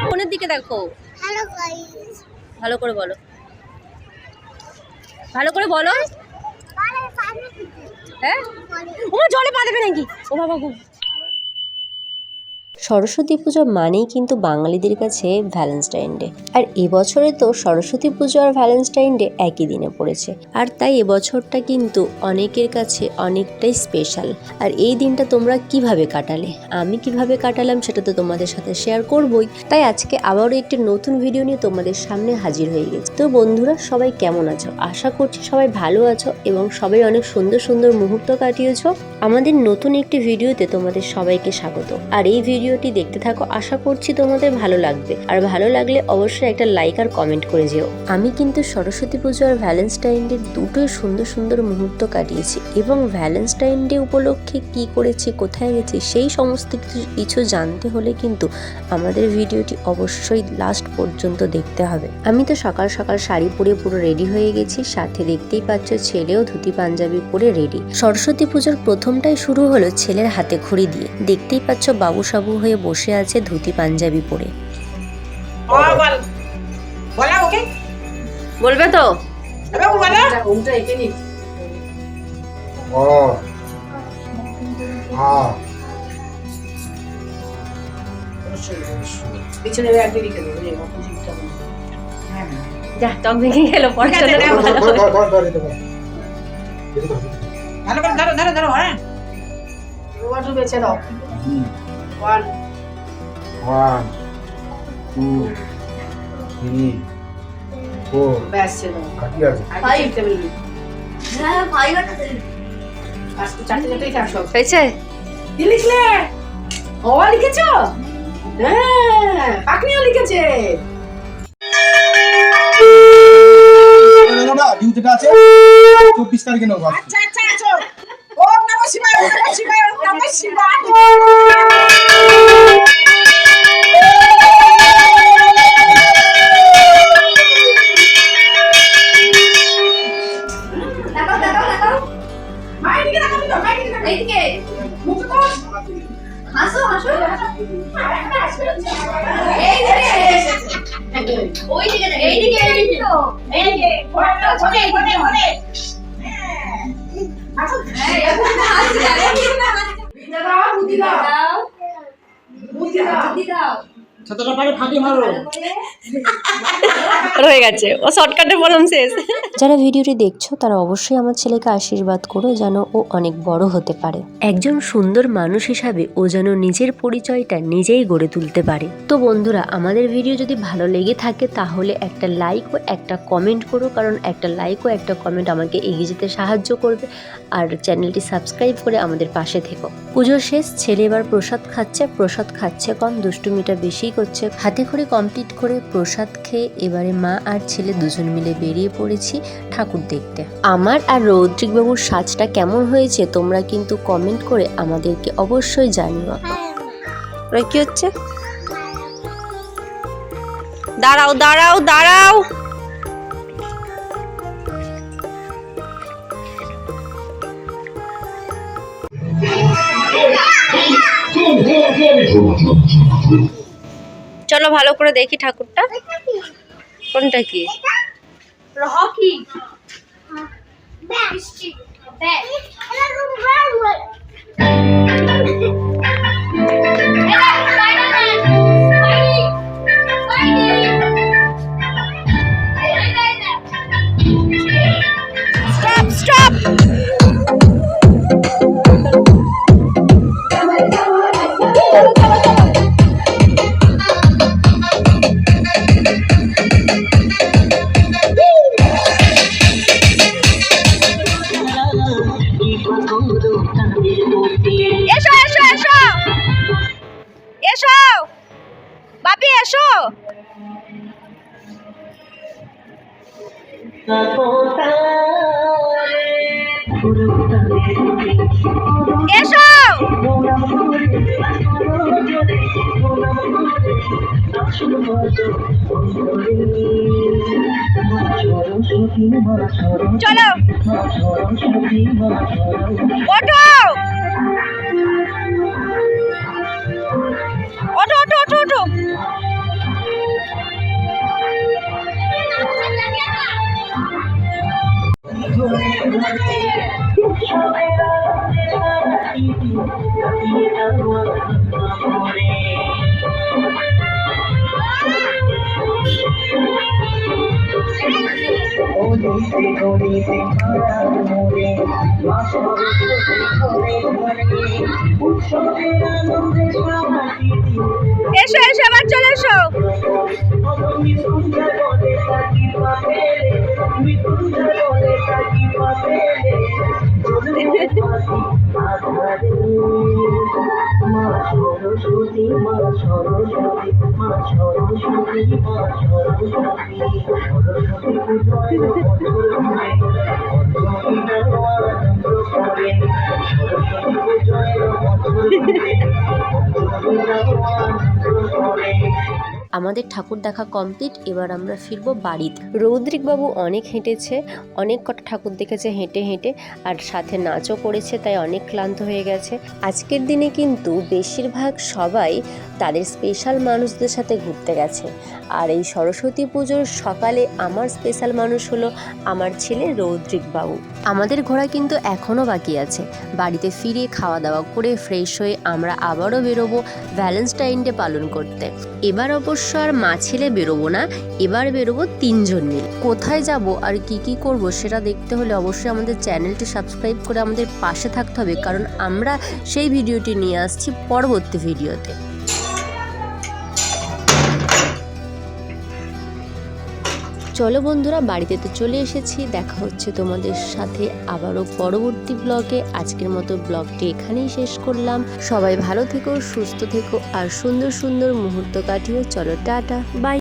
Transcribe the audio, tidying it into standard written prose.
কোনের দিকে দেখো। ভালো করে বলো, ভালো করে বলো। হ্যাঁ, ও জলে পা দেবে নাকি? ও বাবা গো। সরস্বতী পুজো মানেই কিন্তু বাঙালিদের কাছে ভ্যালেন্টাইন ডে। আর এবছরে তো সরস্বতী পুজো আর ভ্যালেন্টাইন ডে একই দিনে পড়েছে। আর তাই এবছরটা কিন্তু অনেকের কাছে অনেকটাই স্পেশাল। আর এই দিনটা তোমরা কিভাবে কাটালে, আমি কিভাবে কাটালাম সেটা তো তোমাদের সাথে শেয়ার করবই। তাই আজকে আবারও একটি নতুন ভিডিও নিয়ে তোমাদের সামনে হাজির হয়ে গেছি। তো বন্ধুরা, সবাই কেমন আছো? আশা করছি সবাই ভালো আছো এবং সবাই অনেক সুন্দর সুন্দর মুহূর্ত কাটিয়েছো। আমাদের নতুন একটি ভিডিওতে তোমাদের সবাইকে স্বাগত। আর এই ভিডিওটি দেখতে থাকো, আশা করছি তোমাদের ভালো লাগবে। আর ভালো লাগলে অবশ্যই একটা লাইক আর কমেন্ট করে যেও। আমি কিন্তু সরস্বতী পুজো আর ভ্যালেন্টাইন ডে দুটোই সুন্দর সুন্দর মুহূর্ত কাটিয়েছি এবং ভ্যালেন্টাইন ডে উপলক্ষে কি করেছি, কোথায় গেছি, সেই সমস্ত কিছু জানতে হলে কিন্তু আমাদের ভিডিওটি অবশ্যই লাস্ট পর্যন্ত দেখতে হবে। আমি তো সকাল সকাল শাড়ি পরে পুরো রেডি হয়ে গেছি, সাথে দেখতেই পাচ্ছ ছেলেও ধুতি পাঞ্জাবি পরে রেডি। সরস্বতী পুজোর প্রথমটাই শুরু হলো ছেলের হাতে খড়ি দিয়ে। দেখতেই পাচ্ছ বাবু সাবু হয়ে বসে আছে ধুতি পাঞ্জাবি পরে। বলবে তো? যা টক ভেঙে গেল, পড়াশোনা ভালো করে ধরো ধরো ধরো। হ্যাঁ, ওয়াটু বেঁচে দাও। 1 2 3 4 ব্যাস ছেড়ে দাও। কাটি আছে 5 টেবিল। হ্যাঁ 5 আটা টেবিল। আজকে চারটে চারটেই কাজ সব হয়েছে। কি লিখলে? ও লিখেছো? হ্যাঁ, পাকনিও লিখেছে। না ডিউটিটা আছে 24 তারিখে নেব। আচ্ছা আচ্ছা আচ্ছা। ওম নমঃ শিবায়, ওম নমঃ শিবায়, ওম নমঃ শিবায়। দেখো দেখো দেখো। মাই দিকে দেখো তো, মাই দিকে দেখো। এইদিকে। মুখ তো হাসো হাসো। এইদিকে। ওইদিকে দেখো। এইদিকে এইদিকে তো। এইদিকে। Photo photo photo photo. রয়ে গেছে, ও শর্টকাটে বললাম শেষ। যারা ভিডিওটি দেখছো তারা অবশ্যই আমার ছেলেকে আশীর্বাদ করো যেন ও অনেক বড় হতে পারে। একজন সুন্দর মানুষ হিসাবে ও যেন নিজের পরিচয়টা নিজেই গড়ে তুলতে পারে। তো বন্ধুরা, আমাদের ভিডিও যদি ভালো লেগে থাকে তাহলে একটা লাইক ও একটা কমেন্ট করো, কারণ একটা লাইক ও একটা কমেন্ট আমাকে এগিয়ে যেতে সাহায্য করবে। আর চ্যানেলটি সাবস্ক্রাইব করে আমাদের পাশে থেকো। পুজো শেষ, ছেলে এবার প্রসাদ খাচ্ছে কম, দুষ্টুমিটা বেশি করছে। হাতে খড়ি কমপ্লিট করে প্রসাদ খেয়ে এবারে মা আর ছেলে দুজন মিলে বেরিয়ে পড়েছি ঠাকুর দেখতে। আমার আর রৌদ্রিক বাবুর সাজটা কেমন হয়েছে তোমরা কিন্তু কমেন্ট করে আমাদেরকে অবশ্যই জানিও। কি হচ্ছে? দাঁড়াও দাঁড়াও দাঁড়াও। চলো ভালো করে দেখি ঠাকুরটা। কোনটা কি? Rocky stop stop. এসো এসো এসো এসো বাপি এসো। এসো চলো ওঠো। এসো এসো আবার চলে এসো। আমাদের ঠাকুর দেখা কমপ্লিট। এবার আমরা ফিরবো বাড়িতে। রৌদ্রিক বাবু অনেক হেঁটেছে, অনেক কটা ঠাকুর দেখেছে হেঁটে হেঁটে, আর সাথে নাচও করেছে, তাই অনেক ক্লান্ত হয়ে গেছে। আজকের দিনে কিন্তু বেশিরভাগ সবাই তাদের স্পেশাল মানুষদের সাথে ঘুরতে গেছে। আর এই সরস্বতী পুজোর সকালে আমার স্পেশাল মানুষ হলো আমার ছেলে রৌদ্রিক বাবু। আমাদের ঘোরা কিন্তু এখনও বাকি আছে। বাড়িতে ফিরে খাওয়া দাওয়া করে ফ্রেশ হয়ে আমরা আবারও বেরোবো ভ্যালেন্টাইন ডে পালন করতে। এবার অবশ্য আর মা ছেলে বেরোবো না, এবার বেরোবো 3 জন মিলে। কোথায় যাব আর কি করব সেটা দেখতে হলে অবশ্যই আমাদের চ্যানেলটি সাবস্ক্রাইব করে আমাদের পাশে থাকতে হবে, কারণ আমরা সেই ভিডিওটি নিয়ে আসছি পরবর্তী ভিডিওতে। চলো বন্ধুরা, বাড়িতে তো চলে এসেছি। দেখা হচ্ছে তোমাদের সাথে আবারও পরবর্তী ব্লগে। আজকের মতো ব্লগটি এখানেই শেষ করলাম। সবাই ভালো থেকো, সুস্থ থেকো আর সুন্দর সুন্দর মুহূর্ত কাটিও। চলো টাটা, বাই।